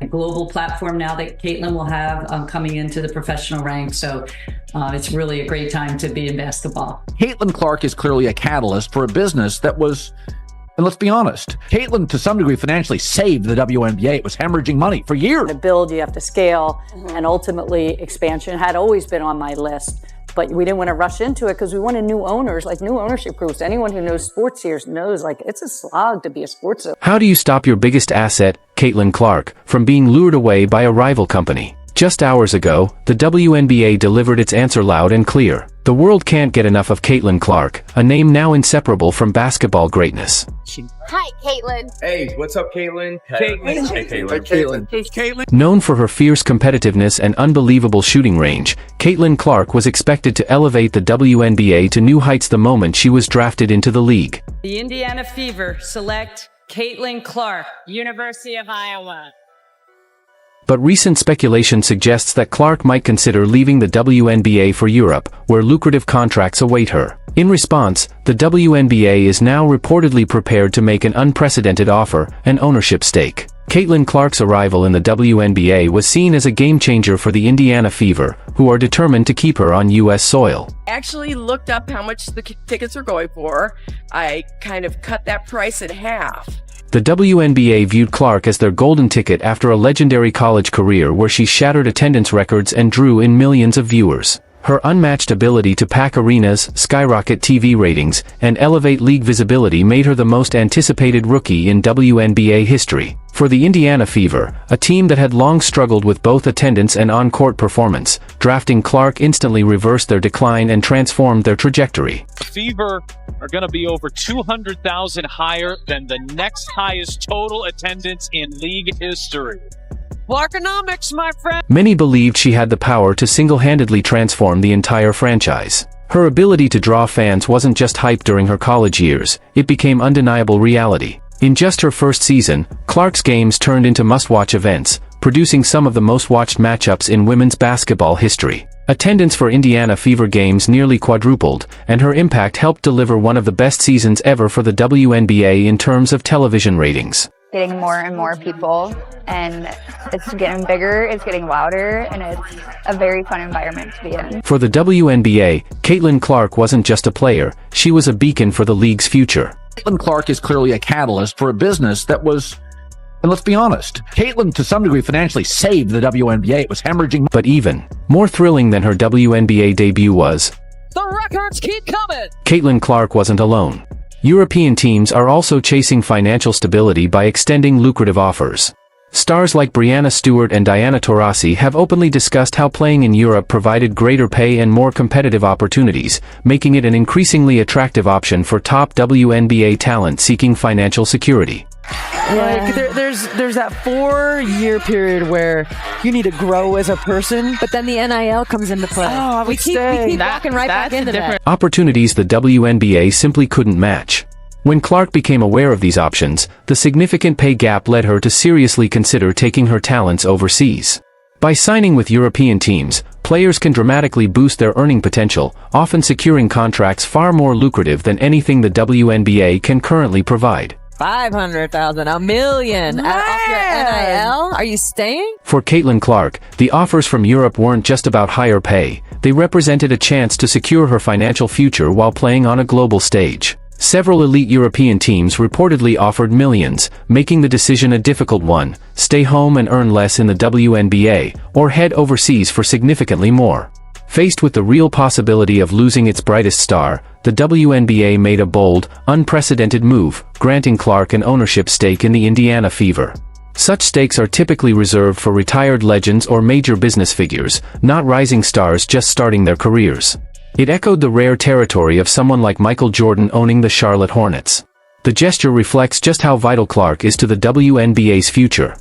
A global platform now that Caitlin will have coming into the professional ranks. So it's really a great time to be in basketball. Caitlin Clark is clearly a catalyst for a business that was, and let's be honest, Caitlin to some degree financially saved the WNBA. It was hemorrhaging money for years. To build, you have to scale, and ultimately expansion had always been on my list. But we didn't want to rush into it because we wanted new owners, like new ownership groups. Anyone who knows sports here knows, like, it's a slog to be a sports owner. How do you stop your biggest asset, Caitlin Clark, from being lured away by a rival company? Just hours ago, the WNBA delivered its answer loud and clear. The world can't get enough of Caitlin Clark, a name now inseparable from basketball greatness. Hi, Caitlin. Hey, what's up, Caitlin? Caitlin. Hey, Caitlin. Hey, Caitlin. Known for her fierce competitiveness and unbelievable shooting range, Caitlin Clark was expected to elevate the WNBA to new heights the moment she was drafted into the league. The Indiana Fever select Caitlin Clark, University of Iowa. But recent speculation suggests that Clark might consider leaving the WNBA for Europe, where lucrative contracts await her. In response, the WNBA is now reportedly prepared to make an unprecedented offer, an ownership stake. Caitlin Clark's arrival in the WNBA was seen as a game-changer for the Indiana Fever, who are determined to keep her on U.S. soil. I actually looked up how much the tickets are going for. I kind of cut that price in half. The WNBA viewed Clark as their golden ticket after a legendary college career where she shattered attendance records and drew in millions of viewers. Her unmatched ability to pack arenas, skyrocket TV ratings, and elevate league visibility made her the most anticipated rookie in WNBA history. For the Indiana Fever, a team that had long struggled with both attendance and on-court performance, drafting Clark instantly reversed their decline and transformed their trajectory. Fever are going to be over 200,000 higher than the next highest total attendance in league history. Clarkonomics, my friend! Many believed she had the power to single-handedly transform the entire franchise. Her ability to draw fans wasn't just hype during her college years, it became undeniable reality. In just her first season, Clark's games turned into must-watch events, producing some of the most-watched matchups in women's basketball history. Attendance for Indiana Fever games nearly quadrupled, and her impact helped deliver one of the best seasons ever for the WNBA in terms of television ratings. Getting more and more people, and it's getting bigger, it's getting louder, and it's a very fun environment to be in. For the WNBA, Caitlin Clark wasn't just a player, she was a beacon for the league's future. Caitlin Clark is clearly a catalyst for a business that was, and let's be honest, Caitlin to some degree financially saved the WNBA. It was hemorrhaging. But even more thrilling than her WNBA debut was, The records keep coming! Caitlin Clark wasn't alone. European teams are also chasing financial stability by extending lucrative offers. Stars like Breanna Stewart and Diana Taurasi have openly discussed how playing in Europe provided greater pay and more competitive opportunities, making it an increasingly attractive option for top WNBA talent seeking financial security. Like there's that 4-year period where you need to grow as a person, but then the NIL comes into play. Oh, we keep walking right back into that. Opportunities the WNBA simply couldn't match. When Clark became aware of these options, the significant pay gap led her to seriously consider taking her talents overseas. By signing with European teams, players can dramatically boost their earning potential, often securing contracts far more lucrative than anything the WNBA can currently provide. 500,000, $1 million off your NIL? Are you staying? For Caitlin Clark, the offers from Europe weren't just about higher pay, they represented a chance to secure her financial future while playing on a global stage. Several elite European teams reportedly offered millions, making the decision a difficult one: stay home and earn less in the WNBA, or head overseas for significantly more. Faced with the real possibility of losing its brightest star, the WNBA made a bold, unprecedented move, granting Clark an ownership stake in the Indiana Fever. Such stakes are typically reserved for retired legends or major business figures, not rising stars just starting their careers. It echoed the rare territory of someone like Michael Jordan owning the Charlotte Hornets. The gesture reflects just how vital Clark is to the WNBA's future.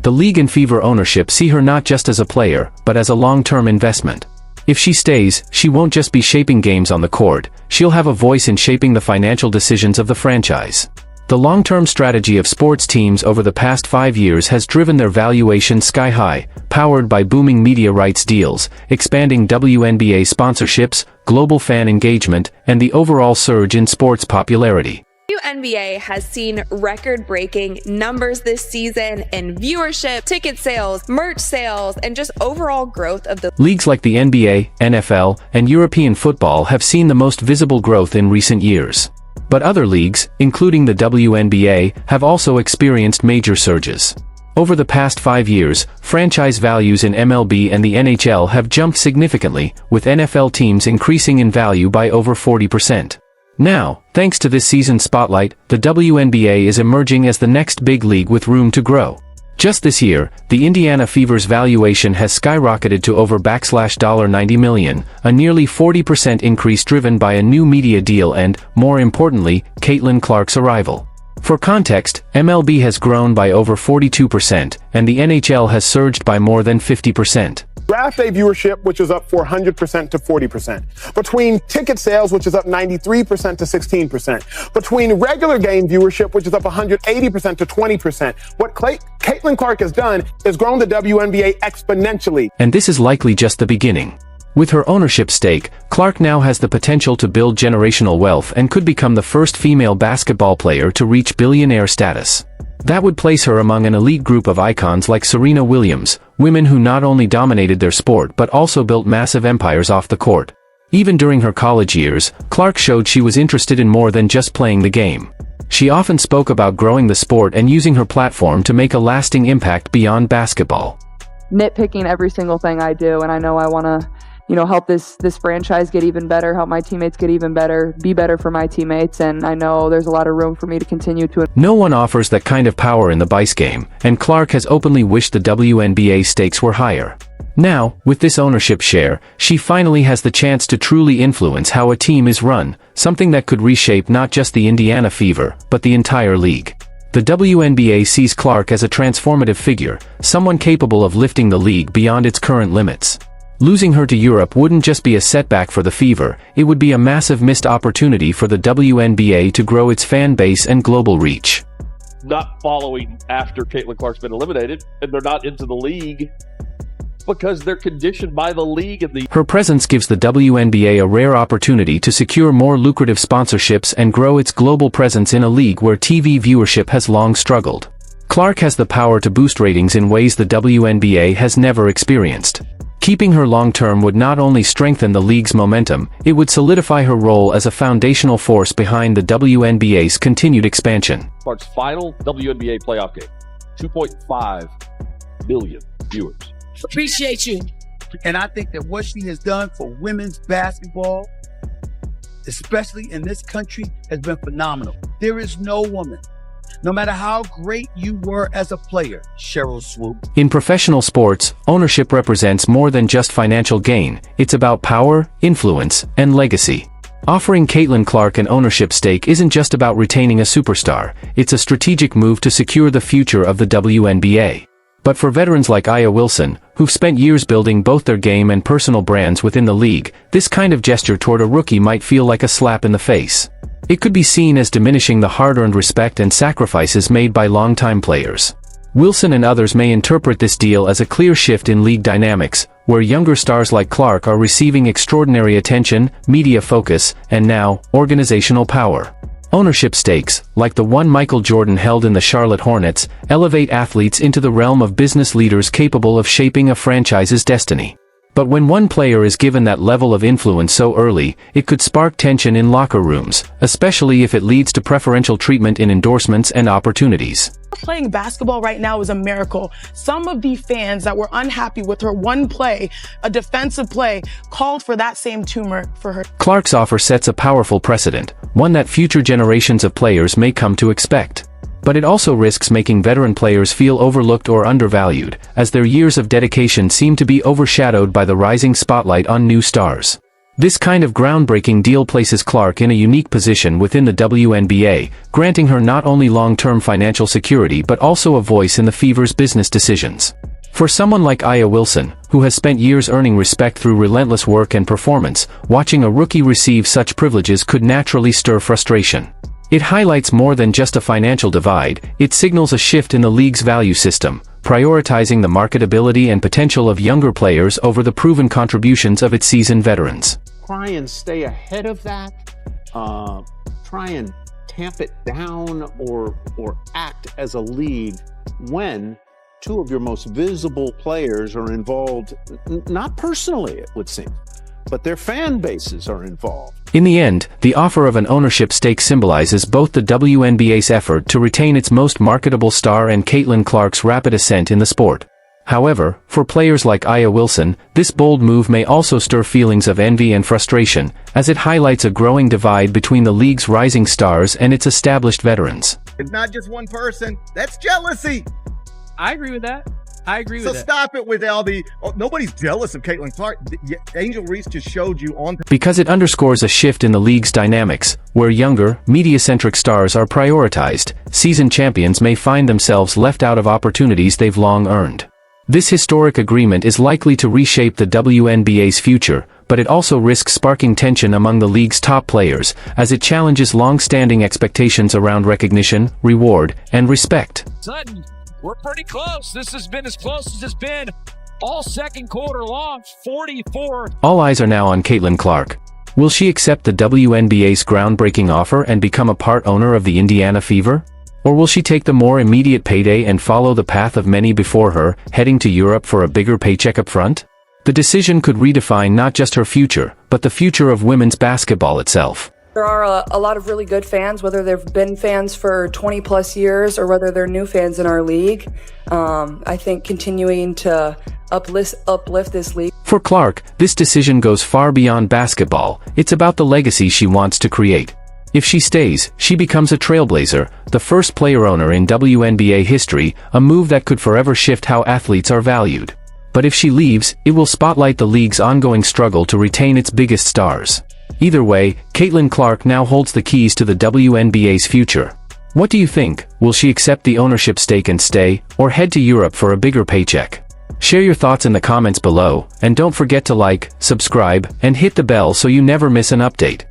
The league and Fever ownership see her not just as a player, but as a long-term investment. If she stays, she won't just be shaping games on the court, she'll have a voice in shaping the financial decisions of the franchise. The long-term strategy of sports teams over the past 5 years has driven their valuation sky high, powered by booming media rights deals, expanding WNBA sponsorships, global fan engagement, and the overall surge in sports popularity. WNBA has seen record-breaking numbers this season in viewership, ticket sales, merch sales, and just overall growth of the Leagues like the NBA, NFL, and European football have seen the most visible growth in recent years. But other leagues, including the WNBA, have also experienced major surges. Over the past 5 years, franchise values in MLB and the NHL have jumped significantly, with NFL teams increasing in value by over 40%. Now, thanks to this season's spotlight, the WNBA is emerging as the next big league with room to grow. Just this year, the Indiana Fever's valuation has skyrocketed to over $90 million, a nearly 40% increase driven by a new media deal and, more importantly, Caitlin Clark's arrival. For context, MLB has grown by over 42%, and the NHL has surged by more than 50%. Draft day viewership, which is up 400% to 40%. Between ticket sales, which is up 93% to 16%. Between regular game viewership, which is up 180% to 20%. What Caitlin Clark has done is grown the WNBA exponentially. And this is likely just the beginning. With her ownership stake, Clark now has the potential to build generational wealth and could become the first female basketball player to reach billionaire status. That would place her among an elite group of icons like Serena Williams, women who not only dominated their sport but also built massive empires off the court. Even during her college years, Clark showed she was interested in more than just playing the game. She often spoke about growing the sport and using her platform to make a lasting impact beyond basketball. Nitpicking every single thing I do, and I know I want to help this franchise get even better, help my teammates get even better, be better for my teammates, and I know there's a lot of room for me to continue to. No one offers that kind of power in the Bice game, and Clark has openly wished the WNBA stakes were higher. Now, with this ownership share, she finally has the chance to truly influence how a team is run, something that could reshape not just the Indiana Fever, but the entire league. The WNBA sees Clark as a transformative figure, someone capable of lifting the league beyond its current limits. Losing her to Europe wouldn't just be a setback for the Fever, it would be a massive missed opportunity for the WNBA to grow its fan base and global reach. Not following after Caitlin Clark's been eliminated, and they're not into the league because they're conditioned by the league. And Her presence gives the WNBA a rare opportunity to secure more lucrative sponsorships and grow its global presence in a league where TV viewership has long struggled. Clark has the power to boost ratings in ways the WNBA has never experienced. Keeping her long-term would not only strengthen the league's momentum, it would solidify her role as a foundational force behind the WNBA's continued expansion. Clark's final WNBA playoff game, 2.5 million viewers. Appreciate you. And I think that what she has done for women's basketball, especially in this country, has been phenomenal. There is no woman, no matter how great you were as a player, Cheryl Swoop. In professional sports, ownership represents more than just financial gain. It's about power, influence, and legacy. Offering Caitlin Clark an ownership stake isn't just about retaining a superstar. It's a strategic move to secure the future of the WNBA. But for veterans like Aya Wilson, who've spent years building both their game and personal brands within the league, this kind of gesture toward a rookie might feel like a slap in the face. It could be seen as diminishing the hard-earned respect and sacrifices made by longtime players. Wilson and others may interpret this deal as a clear shift in league dynamics, where younger stars like Clark are receiving extraordinary attention, media focus, and now, organizational power. Ownership stakes, like the one Michael Jordan held in the Charlotte Hornets, elevate athletes into the realm of business leaders capable of shaping a franchise's destiny. But when one player is given that level of influence so early, it could spark tension in locker rooms, especially if it leads to preferential treatment in endorsements and opportunities. Playing basketball right now is a miracle. Some of the fans that were unhappy with her one play, a defensive play, called for that same tumor for her. Clark's offer sets a powerful precedent, one that future generations of players may come to expect. But it also risks making veteran players feel overlooked or undervalued, as their years of dedication seem to be overshadowed by the rising spotlight on new stars. This kind of groundbreaking deal places Clark in a unique position within the WNBA, granting her not only long-term financial security but also a voice in the Fever's business decisions. For someone like Aya Wilson, who has spent years earning respect through relentless work and performance, watching a rookie receive such privileges could naturally stir frustration. It highlights more than just a financial divide, it signals a shift in the league's value system, prioritizing the marketability and potential of younger players over the proven contributions of its seasoned veterans. Try and stay ahead of that. Try and tamp it down or act as a league when two of your most visible players are involved, not personally, it would seem, but their fan bases are involved? In the end, the offer of an ownership stake symbolizes both the WNBA's effort to retain its most marketable star and Caitlin Clark's rapid ascent in the sport. However, for players like Aya Wilson, this bold move may also stir feelings of envy and frustration, as it highlights a growing divide between the league's rising stars and its established veterans. It's not just one person. That's jealousy. I agree with that. I agree with So that. stop it with all the, nobody's jealous of Caitlin Clark. Angel Reese just showed you on. Because it underscores a shift in the league's dynamics, where younger, media-centric stars are prioritized, seasoned champions may find themselves left out of opportunities they've long earned. This historic agreement is likely to reshape the WNBA's future, but it also risks sparking tension among the league's top players, as it challenges long-standing expectations around recognition, reward, and respect. Sudden, we're pretty close. This has been as close as it's been all second quarter long, 44. All eyes are now on Caitlin Clark. Will she accept the WNBA's groundbreaking offer and become a part owner of the Indiana Fever? Or will she take the more immediate payday and follow the path of many before her, heading to Europe for a bigger paycheck up front? The decision could redefine not just her future, but the future of women's basketball itself. There are a lot of really good fans, whether they've been fans for 20 plus years or whether they're new fans in our league. I think continuing to uplift this league. For Clark, this decision goes far beyond basketball. It's about the legacy she wants to create. If she stays, she becomes a trailblazer, the first player owner in WNBA history, a move that could forever shift how athletes are valued. But if she leaves, it will spotlight the league's ongoing struggle to retain its biggest stars. Either way, Caitlin Clark now holds the keys to the WNBA's future. What do you think? Will she accept the ownership stake and stay, or head to Europe for a bigger paycheck? Share your thoughts in the comments below, and don't forget to like, subscribe, and hit the bell so you never miss an update.